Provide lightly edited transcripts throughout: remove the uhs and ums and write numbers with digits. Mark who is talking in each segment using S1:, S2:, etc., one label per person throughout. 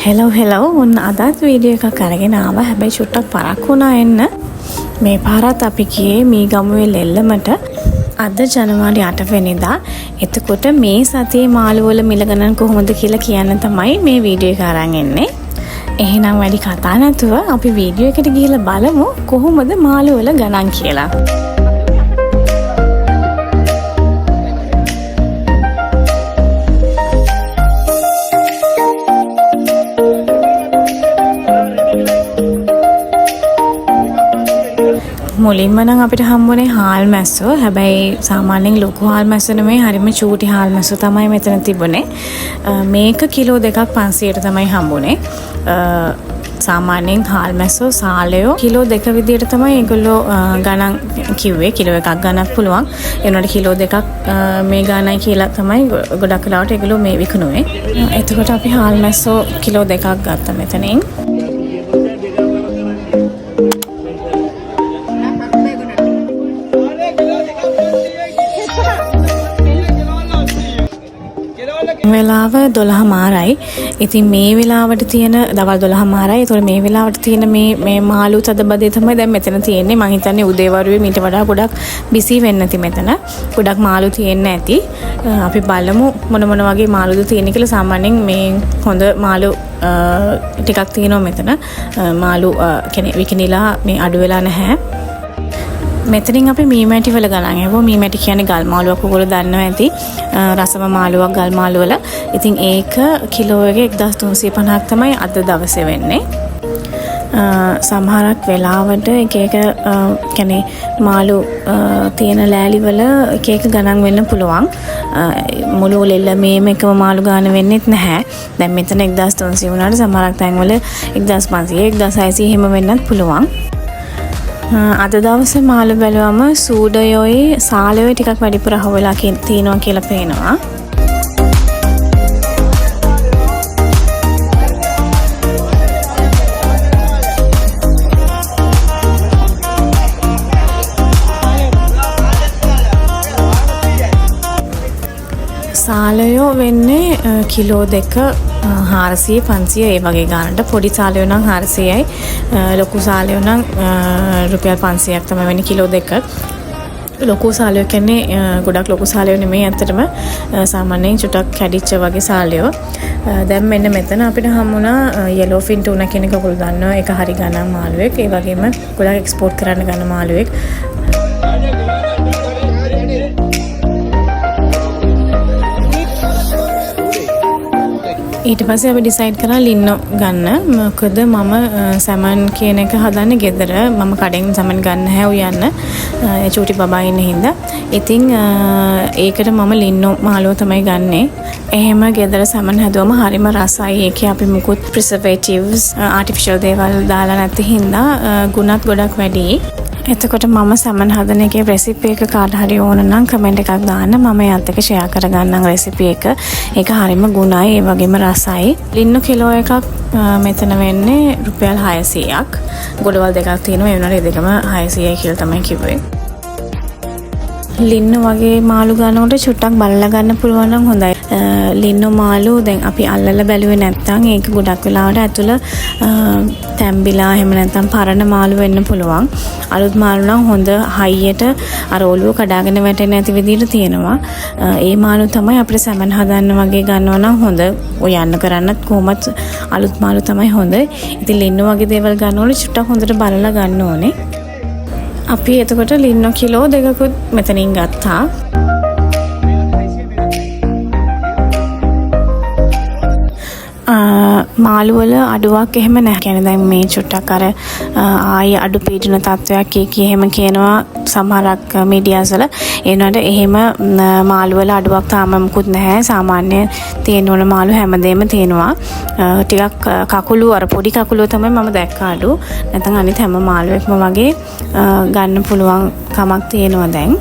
S1: Hello ඔන්න අදත් video එකක් අරගෙන ආවා. හැබැයි චුට්ටක් පරක් වුණා එන්න. මේ පාරත් අපි ගියේ මීගමුවේ ලෙල්ලමට. අද ජනවාරි 8 වෙනිදා. එතකොට මේ සතියේ මාළු වල මිල ගණන් කොහොමද කියලා කියන්න තමයි මේ වීඩියෝ එක අරන් එන්නේ. එහෙනම් වැඩි කතා නැතුව අපි වීඩියෝ එකට ගිහලා බලමු කොහොමද මාළු වල ගණන් කියලා. මුලින්ම නම් අපිට හම්බුනේ හාල් මැස්සෝ. හැබැයි සාමාන්‍යයෙන් ලොකු හාල් මැස්සෝ නෙමෙයි, හරිම චූටි හාල් මැස්සෝ තමයි මෙතන තිබුණේ. මේක කිලෝ 2ක් 500ට තමයි හම්බුනේ. සාමාන්‍යයෙන් හාල් මැස්සෝ සාලයෝ කිලෝ 2 විදියට තමයි ඒගොල්ලෝ ගණන් කිව්වේ. කිලෝ 1ක් ගන්නත් පුළුවන්. ඒ වුණාට කිලෝ 2ක් මේ ගානයි කියලා තමයි ගොඩක් වෙලාවට ඒගොල්ලෝ මේ විකුණුවේ. එතකොට අපි හාල් මැස්සෝ කිලෝ 2ක් ගත්තා මෙතනින්. වෙලාව 12:00යි. ඉතින් මේ වෙලාවට තියෙන දවල් 12:00යි. ඒතකොට මේ වෙලාවට තියෙන මේ මාළු තදබදේ තමයි දැන් මෙතන තියෙන්නේ. මං හිතන්නේ උදේවරුේ මීට වඩා ගොඩක් බිසි වෙන්න ඇති මෙතන. ගොඩක් මාළු තියෙන්න ඇති. අපි බලමු මොන වගේ මාළුද තියෙන්නේ කියලා. සාමාන්‍යයෙන් මේ හොඳ මාළු ටිකක් තියෙනවා මෙතන. මාළු කියන්නේ විකිනිලා මේ අඩු වෙලා නැහැ. මෙතනින් අපි මීමැටි වල ගණන් අහුවා. මීමැටි කියන්නේ ගල් මාළුවක්. ඔයගොල්ලෝ දන්නවා ඇති. රසම මාළුවක් ගල් මාළු වල. ඉතින් ඒක කිලෝ එකේ 1350ක් තමයි අද දවසේ වෙන්නේ. සමහරක් වෙලාවට එක කියන්නේ මාළු තියෙන ලෑලි වල එක ගණන් වෙන්න පුළුවන්. මුළු ලෙල්ල මේම එකම මාළු ගාන වෙන්නෙත් නැහැ. දැන් මෙතන 1300 වුණාට සමහරක් තැන්වල 1500 1600 එහෙම වෙන්නත් පුළුවන්. අද දවසේ මාළු බැලුවම සූඩයෝයි සාලයෝයි ටිකක් වැඩිපුර අහුවෙලා තියෙනවා කියලා පේනවා. සාලයෝ වෙන්නේ කිලෝ 2 400 500 ඒ වගේ ගානට. පොඩි සාලයෝ නම් 400යි. ලොකු සාලයෝ නම් රුපියල් 500ක් තමයි වෙන්නේ කිලෝ 2. ලොකු සාලයෝ කියන්නේ ගොඩක් ලොකු සාලයෝ නෙමෙයි ඇත්තටම. සාමාන්‍යයෙන් චුටක් කැඩිච්ච වගේ සාලයෝ. දැන් මෙන්න මෙතන අපිට හම්බුණා yellow fin tuna කියන එක. ඔයගොල්ලෝ දන්නවා ඒක හරි ගණන් මාළුවෙක්. ඒ වගේම ගොඩක් එක්ස්පෝර්ට් කරන්න ගන්න මාළුවෙක්. ඊට පස්සේ අපි ඩිසයිඩ් කරා ලින්නෝ ගන්න. මොකද මම සැමන් කියන එක හදන්නේ ගෙදර. මම කඩෙන් සැමන් ගන්න නැහැ උයන්න. ඒ චූටි බබා ඉන්න හින්දා. ඉතින් ඒකට මම ලින්නෝ මාළුව තමයි ගන්නෙ. එහෙම ගෙදර සැමන් හැදුවම හරිම රසයි. ඒකේ අපි මුකුත් ප්‍රිසර්වේටිව්ස් ආටිෆිෂල් දේවල් දාලා නැති හින්දා ගුණත් ගොඩක් වැඩි. එතකොට මම සැමන් හදන එකේ රෙසිපි එක කාට හරි ඕන නම් කමෙන්ට් එකක් දාන්න. මම එයාත් එක්ක ෂෙයා කරගන්නම් රෙසිපි එක. ඒක හරිම ගුණයි, ඒ වගේම රසයි. ලින්නු කිලෝ එකක් මෙතන වෙන්නේ රුපියල් 600ක්. ගොඩවල් දෙකක් තියෙනවා. ඒ වුණාට ඒ දෙකම 600යි කියලා තමයි කිව්වේ. ලින්නු වගේ මාළු ගන්නකොට චුට්ටක් බලලා ගන්න පුළුවන් නම් හොඳයි. ලින්නු මාළු දැන් අපි අල්ලලා බැලුවේ නැත්නම් ඒක ගොඩක් වෙලාවට ඇතුළ තැම්බිලා එහෙම නැත්නම් පරණ මාළු වෙන්න පුළුවන්. අලුත් මාළු නම් හොඳ හයියට අර ඔළුව කඩාගෙන වැටෙන්නේ නැති විදිහට තියෙනවා. ඒ මාළු තමයි අපිට සැමන් හදන්න වගේ ගන්නවා නම් හොඳ. ඔය යන්න කරන්නත් කොහොමත් අලුත් මාළු තමයි හොඳ. ඉතින් ලින්නු වගේ දේවල් ගන්නකොට චුට්ටක් හොඳට බලලා ගන්න ඕනේ. අපි එතකොට ලින්නෝ කිලෝ 2කුත් මෙතනින් ගත්තා. මාළු වල අඩුවක් එහෙම නැහැ. කියන්නේ දැන් මේ චුට්ටක් අර ආයේ අඩු පීඩන තත්වයක් එහෙම කියනවා සමහරක් මීඩියාස් වල. ඒ වුණාට එහෙම මාළු වල අඩුවක් තාම මුකුත් නැහැ. සාමාන්‍ය තියෙන ඕන මාළු හැමදේම තියෙනවා. ටිකක් කකුළු අර පොඩි කකුළුව තමයි මම දැක්ක අඩු. නැත්නම් අනිත් හැම මාළුවෙක්ම වගේ ගන්න පුළුවන් කමක් තියෙනවා දැන්.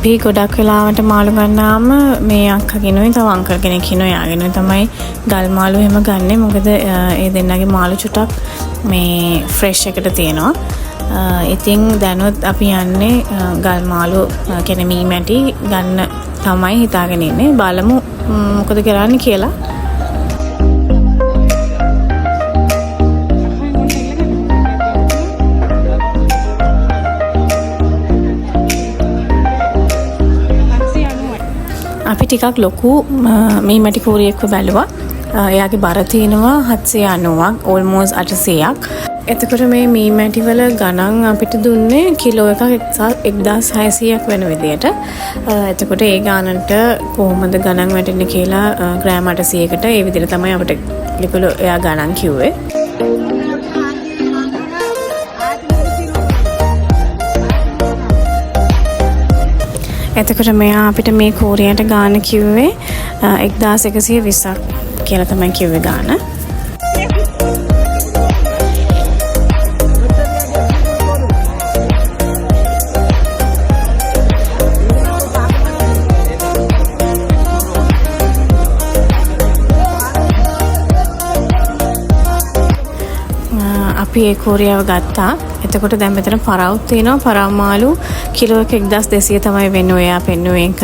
S1: අපි ගොඩක් වෙලාවට මාළු ගන්නාම මේ අක්කගෙනුයි තව අංකල් කෙනෙක් ඉන්නවා යාගෙනුයි තමයි ගල් මාළු එහෙම ගන්නෙ. මොකද ඒ දෙන්නගේ මාළු චුට්ටක් මේ ෆ්‍රෙෂ් එකට තියෙනවා. ඉතින් දැනුත් අපි යන්නේ ගල් මාළු කියන්නේ මී මැටි ගන්න තමයි හිතාගෙන ඉන්නේ. බලමු මොකද කරන්නේ කියලා. අපි ටිකක් ලොකු මේ මැටි කෝරියෙක්ව බැලුවා. එයාගේ බර තියෙනවා 790ක් almost 800ක්. එතකොට මේ මී මැටි වල ගණන් අපිට දුන්නේ කිලෝ එකක් 1600ක් වෙන විදියට. එතකොට ඒ ගානට කොහොමද ගණන් වැටෙන්නේ කියලා ග්‍රෑම් 800කට ඒ විදිහට තමයි අපිට ලිකුල එයා ගණන් කිව්වේ. එතකොට මෙයා අපිට මේ කෝරියට ගාන කිව්වේ 1120ක් කියලා තමයි කිව්වේ ගාන. අපි ඒ කෝරියාව ගත්තා. එතකොට දැන් මෙතන පරව් තියෙනවා. පරව් මාළු කිලෝ එක 1200 තමයි වෙන්නේ ඔයා පෙන්නුවේ එක.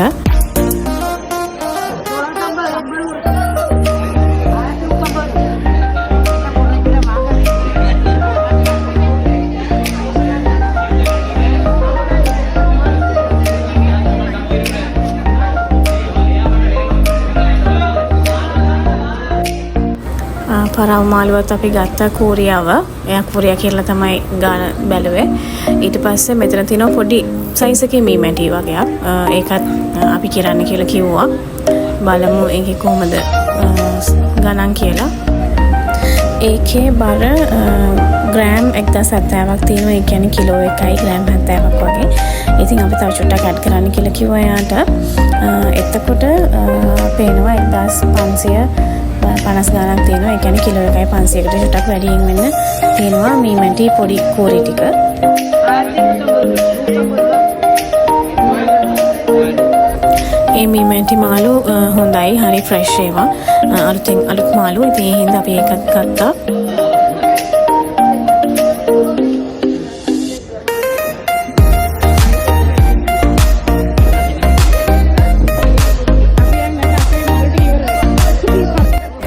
S1: පරව් මාළුවත් අපි ගත්තා කෝරියාව. එයා කෝරියා කියලා තමයි ගාන බැලුවේ. ඊට පස්සේ මෙතන තියෙනවා පොඩි සයිස් එකේ මී මැටි වගේක්. ඒකත් අපි කරන්න කියලා කිව්වා. බලමු ඒකේ කොහමද ගණන් කියලා. ඒකේ බර ග්‍රෑම් 1070ක් තියෙනවා. ඒ කියන්නේ කිලෝ එකයි ග්‍රෑම් 70ක් වගේ. ඉතින් අපි තව චුට්ටක් ඇඩ් කරන්න කියලා කිව්වා එයාට. එතකොට පේනවා 1550 ගානක් තියෙනවා. ඒ කියන්නේ කිලෝ එකයි 500කට චුට්ටක් වැඩියෙන් වෙන්න තියෙනවා මේ මැටි පොඩි කෝරි ටික. ඒ මේ මැටි මාළු හොඳයි, හරි ෆ්‍රෙෂ් ඒවා. අලුත් මාළු. ඉතින් ඒ හින්දා අපි ඒකත් ගත්තා.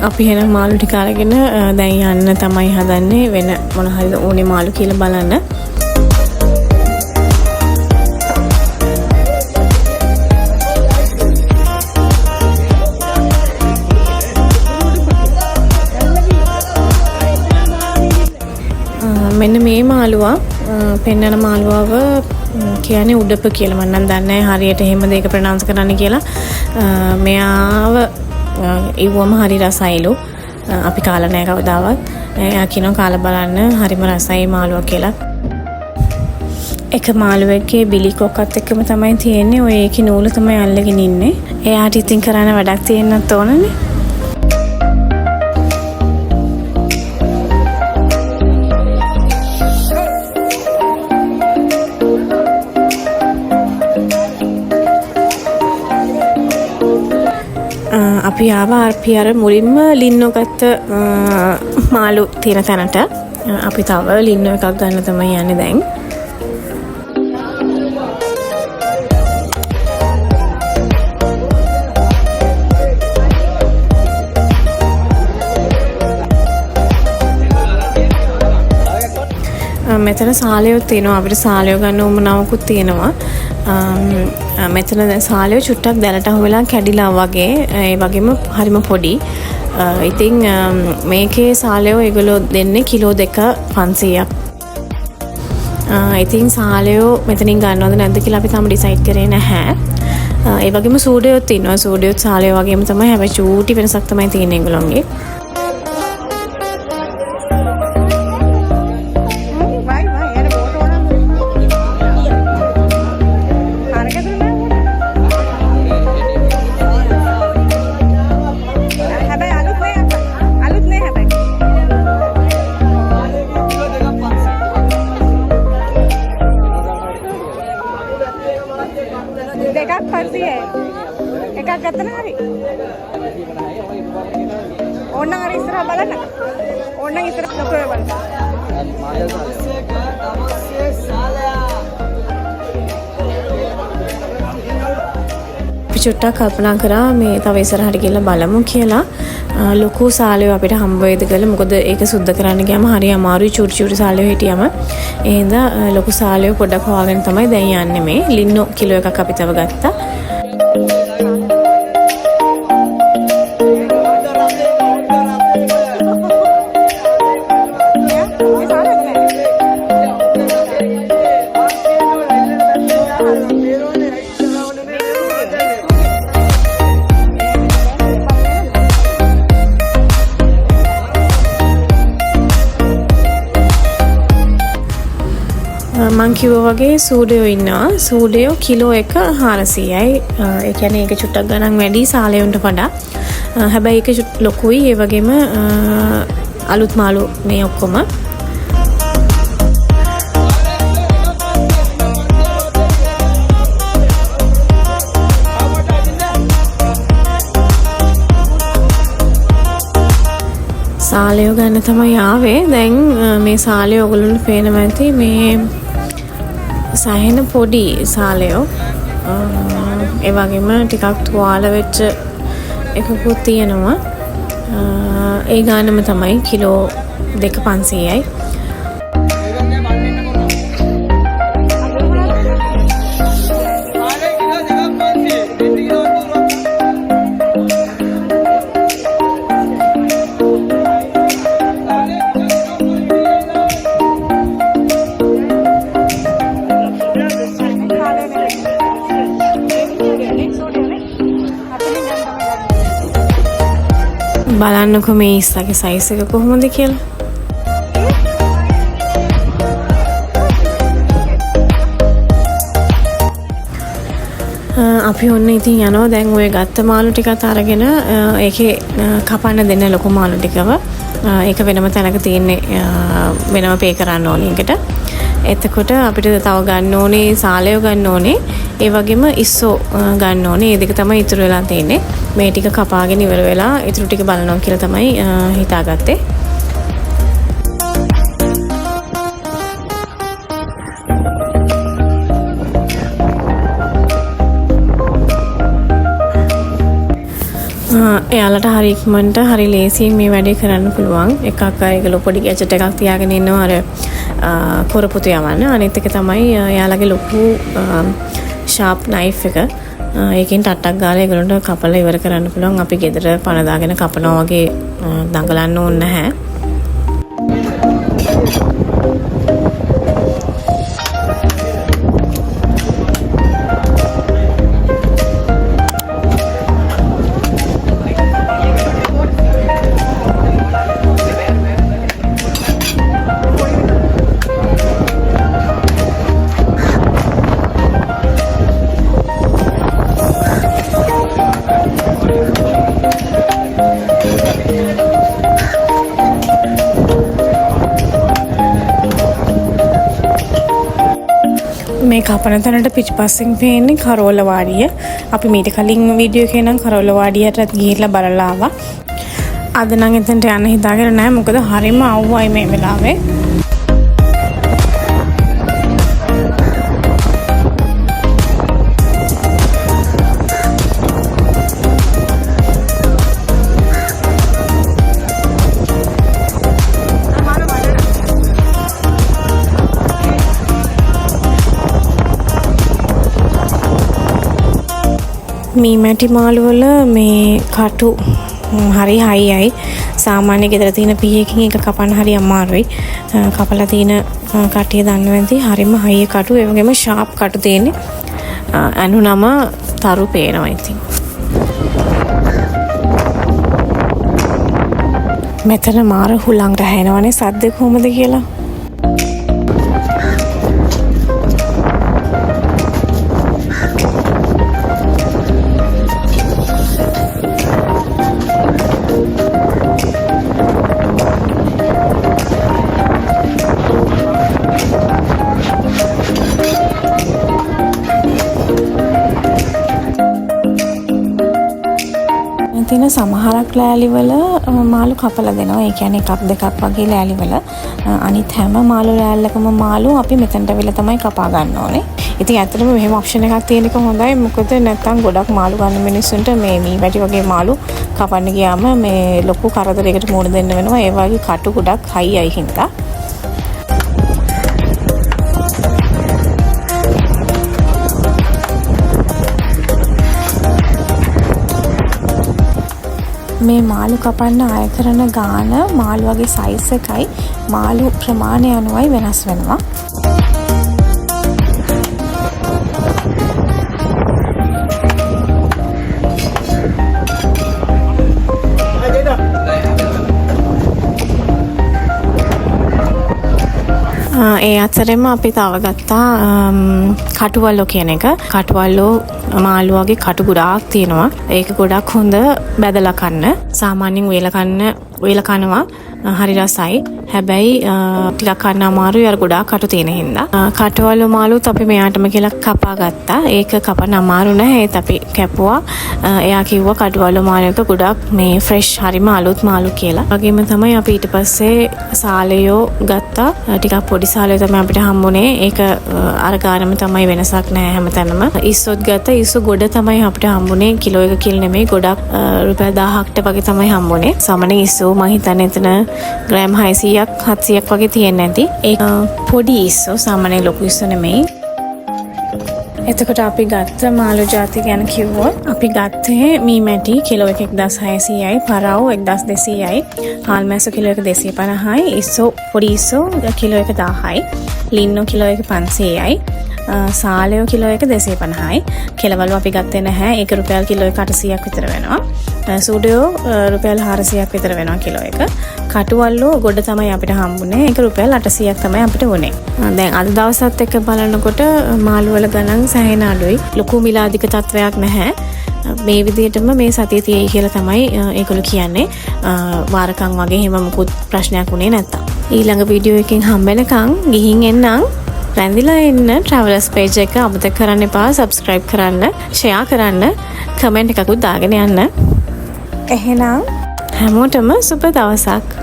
S1: අපි එහෙනම් මාළු ටික අරගෙන දැන් යන්න තමයි හදන්නේ. වෙන මොන හරිද ඕනේ මාළු කියලා බලන්න. මෙන්න මේ මාළුවා පෙන්නන මාළුවව කියන්නේ උඩප කියලා. මම නම් දන්නේ නැහැ හරියට එහෙමද ඒක ප්‍රොනවුන්ස් කරන්න කියලා. මෙයාව ඉවුවම හරි රසයිලු. අපි කාලා නැහැ කවදාවත්. එයා කියනවා කාලා බලන්න හරිම රසයි මාළුවා කියලා. එක මාළුවෙක්ගේ බිලි කොක්කත් එක්කම තමයි තියෙන්නේ. ඔය ඒකේ නූල තමයි අල්ලගෙන ඉන්නේ. එයාට ඉතින් කරන්න වැඩක් තියෙන්නත් ඕනනේ. අපි ආවා අපි අර මුලින්ම ලින්නෝ ගත්ත මාළු තියෙන තැනට. අපි තව ලින්නෝ එකක් ගන්න තමයි යන්නේ දැන්. මෙතන සාලයෝ තියෙනවා. අපිට සාලයෝ ගන්න උවමනාවකුත් තියෙනවා. මෙතන සාලයෝ චුට්ටක් දැලට අහුවෙලා කැඩිලා වගේ. ඒ වගේම හරිම පොඩි. ඉතින් මේකේ සාලයෝ ඒගොල්ලෝ දෙන්නේ කිලෝ 2 500ක්. ඉතින් සාලයෝ මෙතනින් ගන්නවද නැද්ද කියලා අපි තාම ඩිසයිඩ් කරේ නැහැ. ඒ වගේම සූඩියොත් ඉන්නවා. සූඩියොත් සාලයෝ වගේම තමයි. හැබැයි චූටි වෙනසක් තමයි තියෙන්නේ ඒගොල්ලෝගේ.
S2: අතන හරි. ඕන්න අර ඉස්සරහ බලන්න. ඕන්න ඉස්සරහ ලොකෝ බලන්න.
S1: චුට්ටක් කල්පනා කරා මේ තව ඉස්සරහට ගිහලා බලමු කියලා. ලොකු සාලයෝ අපිට හම්බ වෙයිද කියලා. මොකද ඒක සුද්ධ කරන්න ගියාම හරි අමාරුයි චූටි චූටි සාලයෝ හිටියම. ඒ හින්දා ලොකු සාලයෝ පොඩ්ඩක් හොයාගෙන තමයි දැන් යන්නේ මේ. ලින්නෝ කිලෝ එකක් අපි තව ගත්තා. මං කිව්වා වගේ සූඩයෝ ඉන්නවා. සූඩයෝ කිලෝ එක 400යි. ඒ කියන්නේ ඒක චුට්ටක් ගණන් වැඩි සාලයන්ට වඩා. හැබැයි ඒක ලොකුයි. ඒ වගේම අලුත් මාළු මේ ඔක්කොම. සාලයෝ ගන්න තමයි ආවේ. දැන් මේ සාලයෝ ඔයගොල්ලන්ට පේනවා ඇති මේ සෑහෙන පොඩි සාලයෝ. ඒ වගේම ටිකක් තුවාල වෙච්ච එකකුත් තියෙනවා. ඒ ගානම තමයි කිලෝ 2500යි. බලන්නකො මේ ඉස්සගේ සයිස් එක කොහොමද කියලා. අපි ඔන්න ඉතින් යනවා දැන් ඔය ගත්ත මාළු ටිකත් අරගෙන ඒකේ කපන්න දෙන්න ලොකු මාළු ටිකව. ඒක වෙනම තැනක තියෙන්නේ වෙනම පේ කරන්න ඕනේ එකට. එතකොට අපිට තව ගන්න ඕනේ සාලයෝ ගන්න ඕනේ. ඒ වගේම ඉස්සෝ ගන්න ඕනේ. මේ දෙක තමයි ඉතුරු වෙලා තියෙන්නේ. මේ ටික කපාගෙන ඉවර වෙලා ඉතුරු ටික බලනවා කියලා තමයි හිතාගත්තේ. එයාලට හරි ඉක්මනට හරි ලේසියෙන් මේ වැඩේ කරන්න පුළුවන්. එකක් අයගල පොඩි ගැජට් එකක් තියාගෙන ඉන්නවා අර කොරපුතු යවන්න. අනිත් එක තමයි එයාලගේ ලොකු ෂාප් නයිෆ් එක. ඒකෙන් ටට්ටක් ගාලා ඒගොල්ලන්ට කපලා ඉවර කරන්න පුළුවන්. අපි ගෙදර පණ දාගෙන කපනවා වගේ දඟලන්න ඕනේ නැහැ. මේ කපන තැනට පිටිපස්සෙන් පේන්නේ කරෝල වාඩිය. අපි මීට කලින් වීඩියෝ එකේ නම් කරෝල වාඩියටත් ගිහිල්ලා බලලා ආවා. අද නම් එතනට යන්න හිතාගෙන නැහැ. මොකද හරිම අවුවයි මේ වෙලාවේ. මේ මැටි මාළු වල මේ කටු හරි හයියි. සාමාන්‍ය ගෙදර තියෙන පීයකින් එක කපන්න හරි අමාරුයි. කපලා තියෙන කට්ටිය දන්නවා ඇති හරිම හයි කටු. ඒ වගේම ෂාප් කටු තියෙන්නේ. අනුනම තරු පේනවා ඉතින්. මෙතන මාර හුලං රැහෙනවනේ සද්ද කොහොමද කියලා. සමහරක් ලෑලිවල මාළු කපලා දෙනවා. ඒ කියන්නේ එකක් දෙකක් වගේ ලෑලිවල. අනිත් හැම මාළු ලෑල්ලකම මාළු අපි මෙතනට වෙලා තමයි කපා ගන්න ඕනේ. ඉතින් ඇත්තටම මෙහෙම ඔප්ෂන් එකක් තියෙන එක හොඳයි. මොකද නැත්තම් ගොඩක් මාළු ගන්න මිනිස්සුන්ට මේ මී වැටි වගේ මාළු කපන්න ගියාම මේ ලොකු කරදරයකට මුහුණ දෙන්න වෙනවා. ඒ වගේ කටු ගොඩක් හයියි හින්දා. මේ මාළු කපන්න ආය කරන ගාන මාළු වගේ සයිස් එකයි මාළු ප්‍රමාණය අනුවයි වෙනස් වෙනවා. ඒ අතරෙම අපි තව ගත්තා කටුවල්ලෝ කියන එක. කටුවල්ලෝ මාළු වගේ කටු ගොඩාක් තියෙනවා. ඒක ගොඩක් හොඳ බැදලා කන්න. සාමාන්‍යයෙන් වේල කනවා හරි රසයි. හැබැයි ටිකක් කන්න අමාරුයි අර ගොඩාක් කටු තියෙන හින්දා. කටුවල්ලෝ මාළුත් අපි මෙයාටම කියලා කපා ගත්තා. ඒක කපන්න අමාරු නැහැ. ඒත් අපි කැපුවා. එයා කිව්වා කටුවල්ලෝ මාළු එක ගොඩක් මේ ෆ්‍රෙෂ් හරිම අලුත් මාළු කියලා. වගේම තමයි අපි ඊට පස්සේ සාලයෝ ගත්තා. ටිකක් පොඩි සාලයෝ තමයි අපිට හම්බුනේ. ඒක අර ගානම තමයි වෙනසක් නැහැ හැමතැනම. ඉස්සොත් ගත්තා. ඉස්සු ගොඩ තමයි අපිට හම්බුනේ. කිලෝ එක කිල් නෙමෙයි. ගොඩක් රුපියල් 1000කට වගේ තමයි හම්බුනේ. සමන ඉස්සු මම හිතන්නේ එතන ග්‍රෑම් 600ක් 700ක් වගේ තියෙන්නේ නැති. ඒ පොඩි ඉස්සු සාමාන්‍ය ලොකු ඉස්සු නෙමෙයි. එතකොට අපි ගත්ත මාළු ජාති ගැන කිව්වොත් අපි ගත්තේ මී මැටි කිලෝ එක 1600යි, පරාව 1200යි, හාල් මැස්සු කිලෝ එක 250යි, ඉස්සු පොඩි ඉස්සු කිලෝ එක 1000යි, ලින්නු කිලෝ එක 500යි, සාලයෝ කිලෝ එක 250යි. කෙලවලු අපි ගත්තේ නැහැ. ඒක රුපියල් කිලෝ එක 800ක් විතර වෙනවා. සූඩයෝ රුපියල් 400ක් විතර වෙනවා කිලෝ එක. කටුවල්ලෝ ගොඩ තමයි අපිට හම්බුනේ. ඒක රුපියල් 800ක් තමයි අපිට වුනේ. දැන් අද දවසත් එක්ක බලනකොට මාළු වල ගණන් සෑහෙන අඩුයි. ලොකු මිලාදික තත්වයක් නැහැ. මේ විදිහටම මේ සතිය තියෙයි කියලා තමයි ඒගොල්ලෝ කියන්නේ. වාරකම් වගේ එහෙම මුකුත් ප්‍රශ්නයක් උනේ නැත්තම්. ඊළඟ වීඩියෝ එකකින් හම්බෙනකන් ගිහින් එන්නම්. රැඳිලා එන්න Travelers page එක අමතක කරන්න එපා. subscribe කරන්න, share කරන්න, comment එකකුත් දාගෙන යන්න. එහෙනම් හැමෝටම සුබ දවසක්.